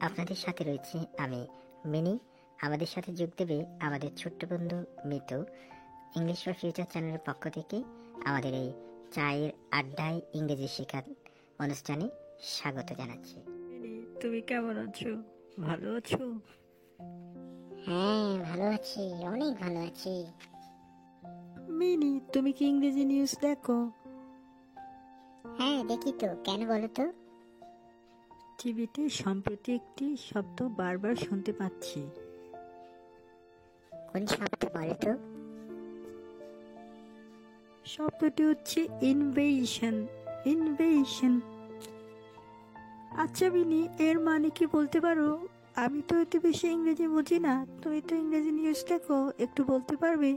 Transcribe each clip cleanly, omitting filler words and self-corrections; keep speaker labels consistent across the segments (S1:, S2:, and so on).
S1: আপনাদের সাথে রয়েছে আমি মিনি। আমাদের সাথে যোগ দেবে আমাদের ছোট্ট বন্ধু মিতু। ইংলিশ ফর ফিউচার চ্যানেলের পক্ষ থেকে আমাদের এই চায়ের আড্ডায় ইংরেজি শেখার অনুষ্ঠানে স্বাগত জানাচ্ছি।
S2: তুমি কেমন আছো? ভালো আছো?
S1: হ্যাঁ, ভালো আছি, অনেক ভালো আছি।
S2: মিনি, তুমি কি ইংরেজি নিউজ দেখো?
S1: হ্যাঁ, দেখি তো, কেন বলো তো?
S2: টিভিতে সম্প্রতি একটি শব্দ বারবার শুনতে পাচ্ছি।
S1: কোন শব্দ বলো তো?
S2: শব্দটি হচ্ছে ইনভেশন। ইনভেশন। আচ্ছা মিনি, এর মানে কি বলতে পারো? আমি তো এত বেশি ইংরেজি বুঝি না, তুমি তো ইংরেজি নিউজ দেখো, একটু বলতে পারবে?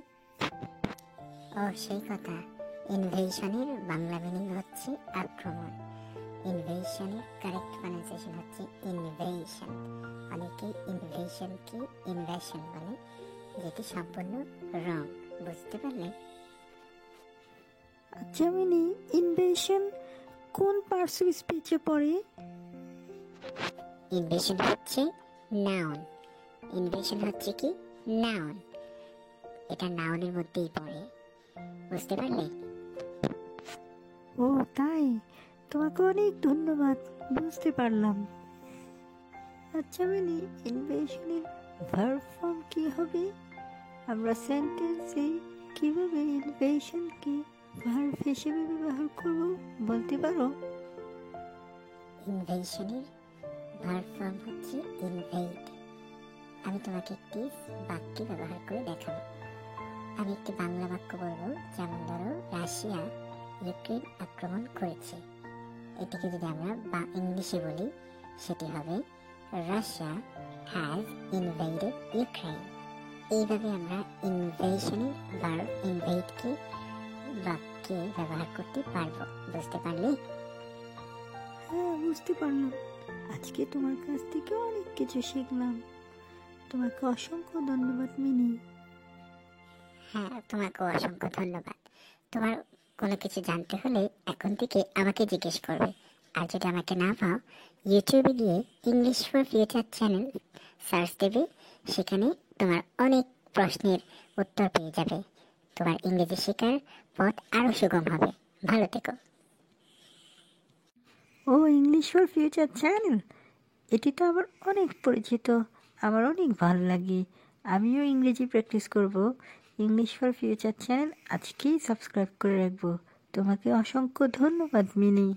S1: ও, সেই কথা। ইনভেশনের বাংলা মিনিং হচ্ছে আক্রমণ। ইনভেশনের কারেক্ট প্রনাউন্সিয়েশন হচ্ছে ইনভেশন। অনেকে ইনভেশনকে ইনভেশন বলে, যেটি সম্পূর্ণ রং। বুঝতে পারলে?
S2: আচ্ছা মিনি, ইনভেশন কোন পার্টস অফ স্পিচে পড়ে?
S1: ইনভেশন হচ্ছে নাউন। ইনভেশন হচ্ছে কি নাউন, এটা নাউনের মধ্যেই পড়ে। বুঝতে পারলে?
S2: ও তাই, তোমাকে অনেক ধন্যবাদ, বুঝতে পারলাম। আচ্ছা মিনি, ইনভেশনের ভার্ব ফর্ম কি হবে? আমরা সেন্টেন্সে কিভাবে ইনভেশনকে ভার্ব হিসেবে ব্যবহার করব, বলতে পারো?
S1: ইনভেশনের ভার্ব ফর্ম হচ্ছে ইনভেড। আমি তোমাকে একটি বাক্যে ব্যবহার করে দেখাবো। আমি একটি বাংলা বাক্য বলবো, যেমন ধরো, রাশিয়া ইউক্রেন আক্রমণ করেছে। এটিকে যদি আমরা ইংলিশে বলি, সেটি হবে রাশিয়া হ্যাজ ইনভেডেড ইউক্রেন। এইভাবে আমরা ইনভেশনের ভার্ব ইনভেডকে বাক্যে ব্যবহার করতে পারবো। বুঝতে পারলে?
S2: হ্যাঁ, বুঝতে পারলাম। আজকে তোমার কাছ থেকে অনেক কিছু শিখলাম। তোমাকে অসংখ্য ধন্যবাদ মিনি।
S1: হ্যাঁ, তোমাকেও অসংখ্য ধন্যবাদ। তোমার কোনো কিছু জানতে হলে এখন থেকে আমাকে জিজ্ঞেস করবে। আর যদি আমাকে না পাও, ইউটিউবে গিয়ে English for future channel search দেবে, সেখানে তোমার অনেক প্রশ্নের উত্তর পেয়ে যাবে। তোমার ইংরেজি শেখার পথ আরও সুগম হবে। ভালো থেকো।
S2: ও, ইংলিশ ফর ফিউচার চ্যানেল, এটি তো আমার অনেক পরিচিত, আমার অনেক ভালো লাগে। আমিও ইংরেজি প্র্যাকটিস করব। ইংলিশ ফর ফিউচার চ্যানেল আজকেই সাবস্ক্রাইব করে রাখবো। তোমাকে অসংখ্য ধন্যবাদ মিনি।